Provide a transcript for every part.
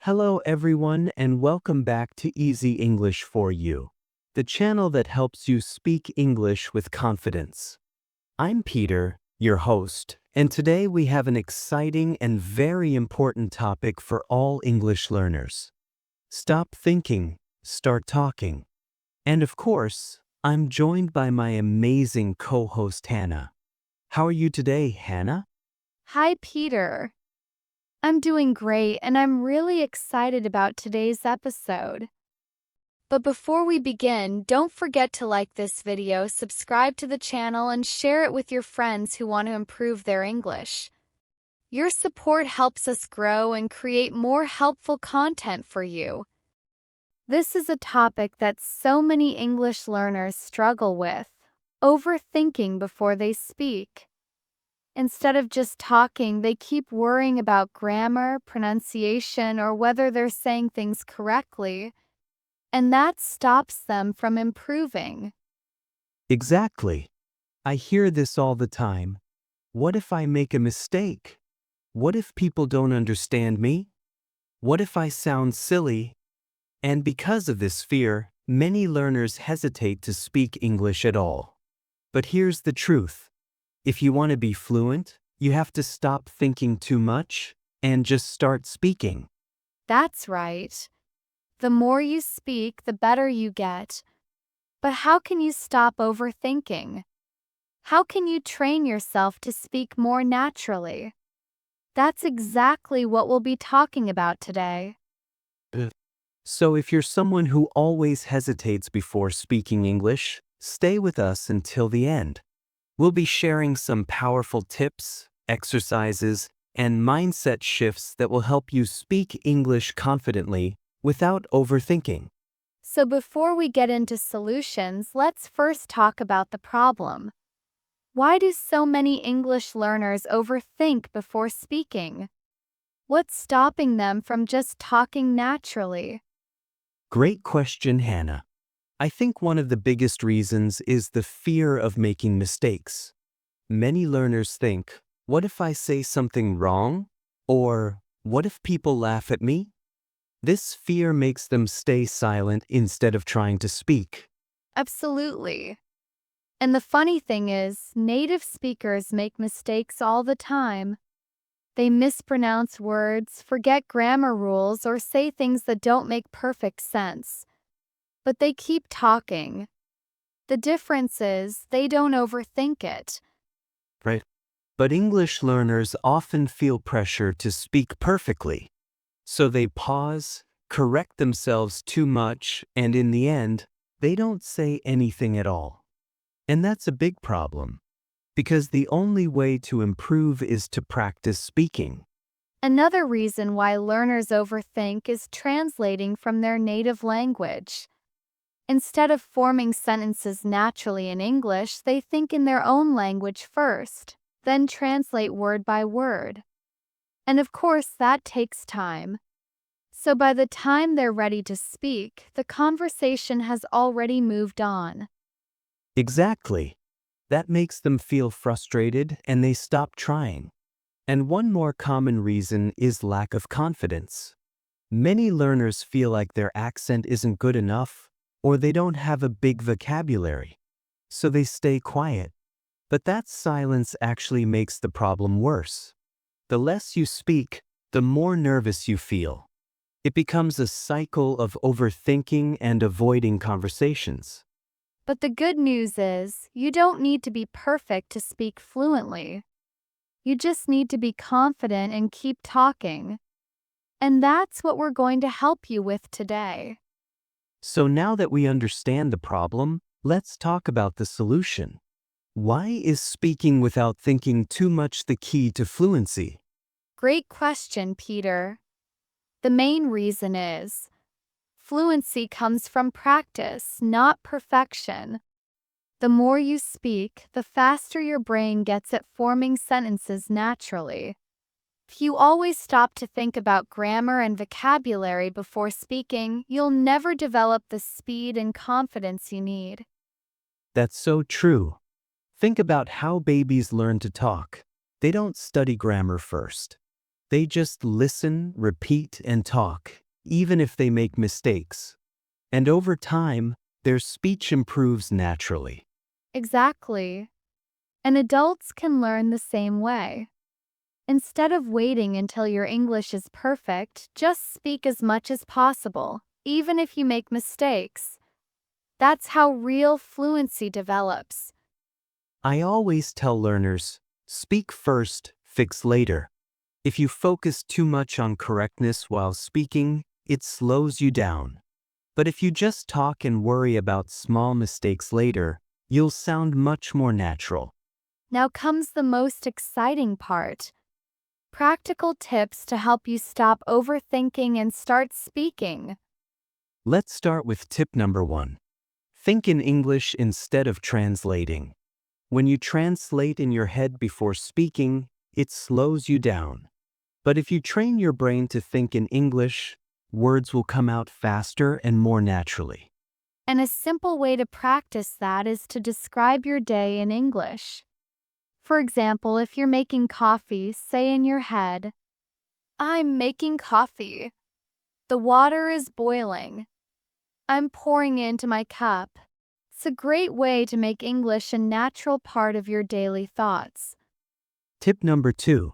Hello everyone and welcome back to Easy English for You, the channel that helps you speak English with confidence. I'm Peter, your host, and today we have an exciting and very important topic for all English learners. Stop thinking, start talking. And of course, I'm joined by my amazing co-host Hannah. How are you today, Hannah? Hi, Peter. I'm doing great and I'm really excited about today's episode. But before we begin, don't forget to like this video, subscribe to the channel, and share it with your friends who want to improve their English. Your support helps us grow and create more helpful content for you. This is a topic that so many English learners struggle with: overthinking before they speak. Instead of just talking, they keep worrying about grammar, pronunciation, or whether they're saying things correctly, and that stops them from improving. Exactly. I hear this all the time. What if I make a mistake? What if people don't understand me? What if I sound silly? And because of this fear, many learners hesitate to speak English at all. But here's the truth. If you want to be fluent, you have to stop thinking too much and just start speaking. That's right. The more you speak, the better you get. But how can you stop overthinking? How can you train yourself to speak more naturally? That's exactly what we'll be talking about today. So if you're someone who always hesitates before speaking English, stay with us until the end. We'll be sharing some powerful tips, exercises, and mindset shifts that will help you speak English confidently without overthinking. So before we get into solutions, let's first talk about the problem. Why do so many English learners overthink before speaking? What's stopping them from just talking naturally? Great question, Hannah. I think one of the biggest reasons is the fear of making mistakes. Many learners think, what if I say something wrong? Or, what if people laugh at me? This fear makes them stay silent instead of trying to speak. Absolutely. And the funny thing is, native speakers make mistakes all the time. They mispronounce words, forget grammar rules, or say things that don't make perfect sense. But they keep talking. The difference is they don't overthink it. Right. But English learners often feel pressure to speak perfectly. So they pause, correct themselves too much, and in the end, they don't say anything at all. And that's a big problem, because the only way to improve is to practice speaking. Another reason why learners overthink is translating from their native language. Instead of forming sentences naturally in English, they think in their own language first, then translate word by word. And of course, that takes time. So by the time they're ready to speak, the conversation has already moved on. Exactly. That makes them feel frustrated and they stop trying. And one more common reason is lack of confidence. Many learners feel like their accent isn't good enough, or they don't have a big vocabulary, so they stay quiet. But that silence actually makes the problem worse. The less you speak, the more nervous you feel. It becomes a cycle of overthinking and avoiding conversations. But the good news is, you don't need to be perfect to speak fluently. You just need to be confident and keep talking. And that's what we're going to help you with today. So now that we understand the problem, let's talk about the solution. Why is speaking without thinking too much the key to fluency? Great question, Peter. The main reason is, fluency comes from practice, not perfection. The more you speak, the faster your brain gets at forming sentences naturally. If you always stop to think about grammar and vocabulary before speaking, you'll never develop the speed and confidence you need. That's so true. Think about how babies learn to talk. They don't study grammar first. They just listen, repeat, and talk, even if they make mistakes. And over time, their speech improves naturally. Exactly. And adults can learn the same way. Instead of waiting until your English is perfect, just speak as much as possible, even if you make mistakes. That's how real fluency develops. I always tell learners, speak first, fix later. If you focus too much on correctness while speaking, it slows you down. But if you just talk and worry about small mistakes later, you'll sound much more natural. Now comes the most exciting part. Practical tips to help you stop overthinking and start speaking. Let's start with tip number 1. Think in English instead of translating. When you translate in your head before speaking, it slows you down. But if you train your brain to think in English, words will come out faster and more naturally. And a simple way to practice that is to describe your day in English. For example, if you're making coffee, say in your head, I'm making coffee. The water is boiling. I'm pouring into my cup. It's a great way to make English a natural part of your daily thoughts. Tip number 2.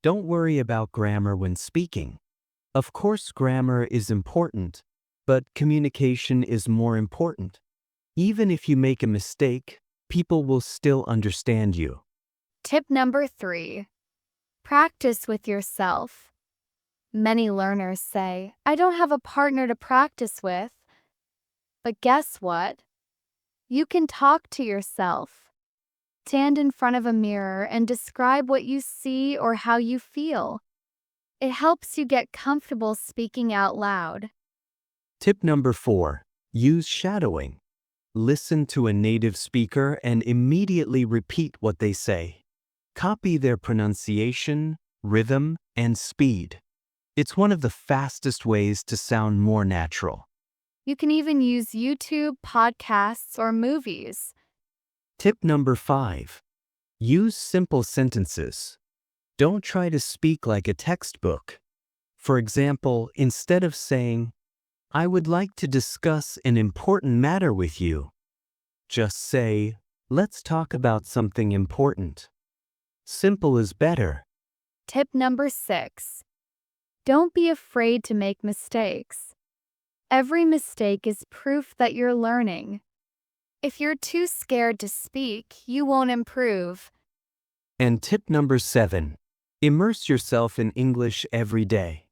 Don't worry about grammar when speaking. Of course, grammar is important, but communication is more important. Even if you make a mistake, people will still understand you. Tip number 3. Practice with yourself. Many learners say, I don't have a partner to practice with. But guess what? You can talk to yourself. Stand in front of a mirror and describe what you see or how you feel. It helps you get comfortable speaking out loud. Tip number 4. Use shadowing. Listen to a native speaker and immediately repeat what they say. Copy their pronunciation, rhythm, and speed. It's one of the fastest ways to sound more natural. You can even use YouTube, podcasts, or movies. Tip number 5. Use simple sentences. Don't try to speak like a textbook. For example, instead of saying, I would like to discuss an important matter with you, just say, let's talk about something important. Simple is better. Tip number 6. Don't be afraid to make mistakes. Every mistake is proof that you're learning. If you're too scared to speak, you won't improve. And tip number 7. Immerse yourself in English every day.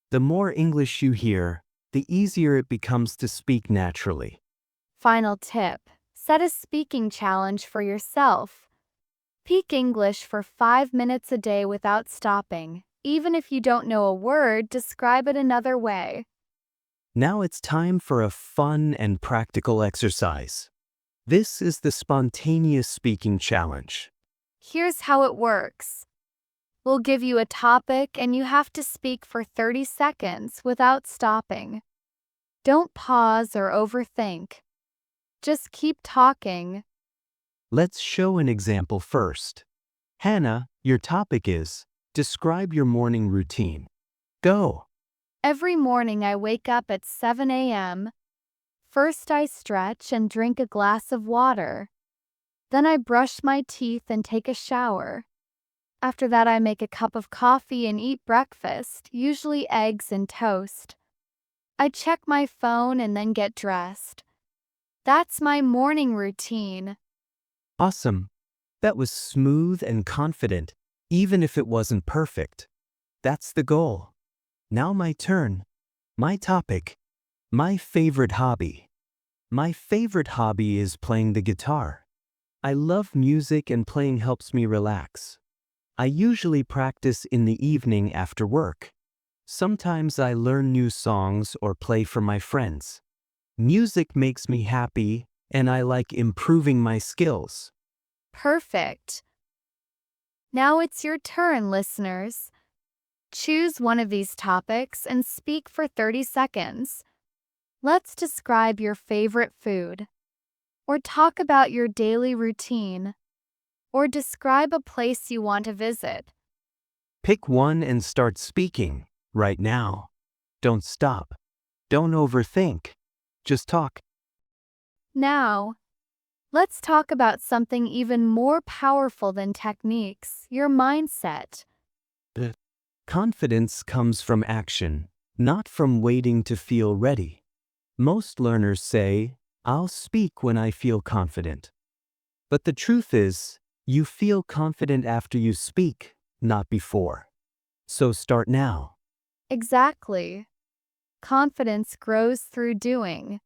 The more English you hear, the easier it becomes to speak naturally. Final tip. Set a speaking challenge for yourself. Speak English for 5 minutes a day without stopping. Even if you don't know a word, describe it another way. Now it's time for a fun and practical exercise. This is the spontaneous speaking challenge. Here's how it works. We'll give you a topic and you have to speak for 30 seconds without stopping. Don't pause or overthink. Just keep talking. Let's show an example first. Hannah, your topic is, describe your morning routine. Go. Every morning I wake up at 7 a.m. First I stretch and drink a glass of water. Then I brush my teeth and take a shower. After that I make a cup of coffee and eat breakfast, usually eggs and toast. I check my phone and then get dressed. That's my morning routine. Awesome. That was smooth and confident, even if it wasn't perfect. That's the goal. Now my turn. My topic. My favorite hobby. My favorite hobby is playing the guitar. I love music and playing helps me relax. I usually practice in the evening after work. Sometimes I learn new songs or play for my friends. Music makes me happy, and I like improving my skills. Perfect. Now it's your turn, listeners. Choose one of these topics and speak for 30 seconds. Let's describe your favorite food, or talk about your daily routine, or describe a place you want to visit. Pick one and start speaking, right now. Don't stop. Don't overthink. Just talk. Now, let's talk about something even more powerful than techniques, your mindset. Confidence comes from action, not from waiting to feel ready. Most learners say, I'll speak when I feel confident. But the truth is, you feel confident after you speak, not before. So start now. Exactly. Confidence grows through doing.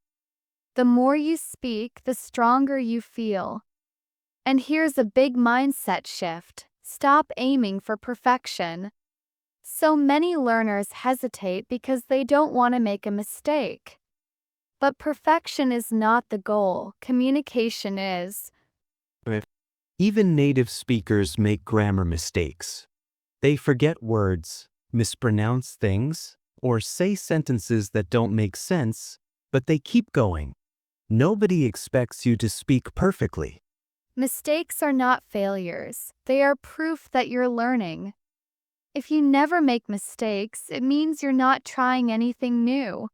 The more you speak, the stronger you feel. And here's a big mindset shift. Stop aiming for perfection. So many learners hesitate because they don't want to make a mistake. But perfection is not the goal, communication is. Even native speakers make grammar mistakes. They forget words, mispronounce things, or say sentences that don't make sense, but they keep going. Nobody expects you to speak perfectly. Mistakes are not failures, they are proof that you're learning. If you never make mistakes, it means you're not trying anything new.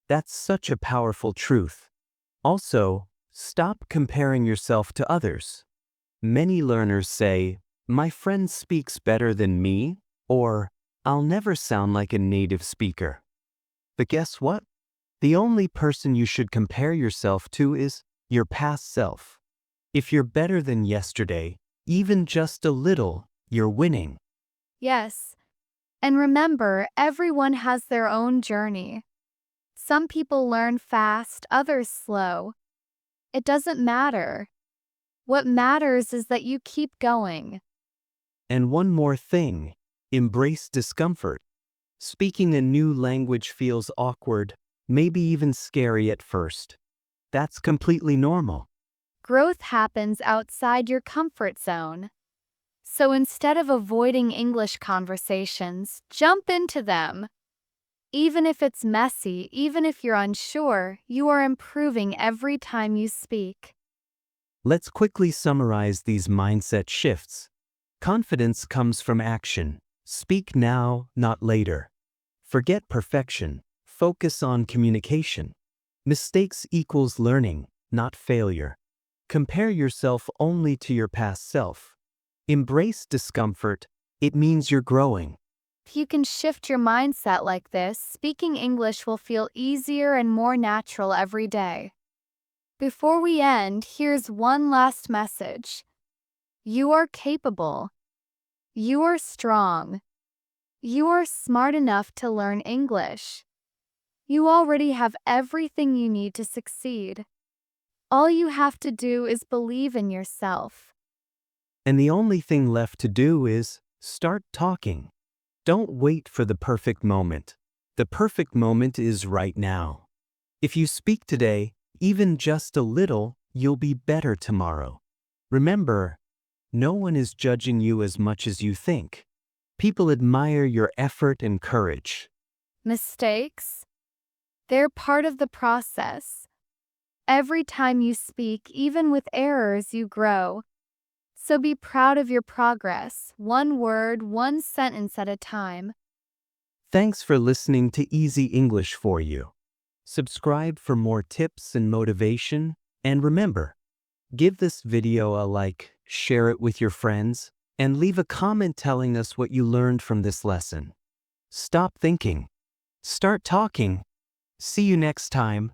That's such a powerful truth. Also, stop comparing yourself to others. Many learners say, my friend speaks better than me, or I'll never sound like a native speaker. But guess what? The only person you should compare yourself to is your past self. If you're better than yesterday, even just a little, you're winning. Yes. And remember, everyone has their own journey. Some people learn fast, others slow. It doesn't matter. What matters is that you keep going. And one more thing, embrace discomfort. Speaking a new language feels awkward, maybe even scary at first. That's completely normal. Growth happens outside your comfort zone. So instead of avoiding English conversations, jump into them. Even if it's messy, even if you're unsure, you are improving every time you speak. Let's quickly summarize these mindset shifts. Confidence comes from action. Speak now, not later. Forget perfection. Focus on communication. Mistakes equals learning, not failure. Compare yourself only to your past self. Embrace discomfort. It means you're growing. If you can shift your mindset like this, speaking English will feel easier and more natural every day. Before we end, here's one last message. You are capable. You are strong. You are smart enough to learn English. You already have everything you need to succeed. All you have to do is believe in yourself. And the only thing left to do is start talking. Don't wait for the perfect moment. The perfect moment is right now. If you speak today, even just a little, you'll be better tomorrow. Remember, no one is judging you as much as you think. People admire your effort and courage. Mistakes? They're part of the process. Every time you speak, even with errors, you grow. So be proud of your progress, one word, one sentence at a time. Thanks for listening to Easy English for You. Subscribe for more tips and motivation, and remember, give this video a like, share it with your friends, and leave a comment telling us what you learned from this lesson. Stop thinking. Start talking. See you next time.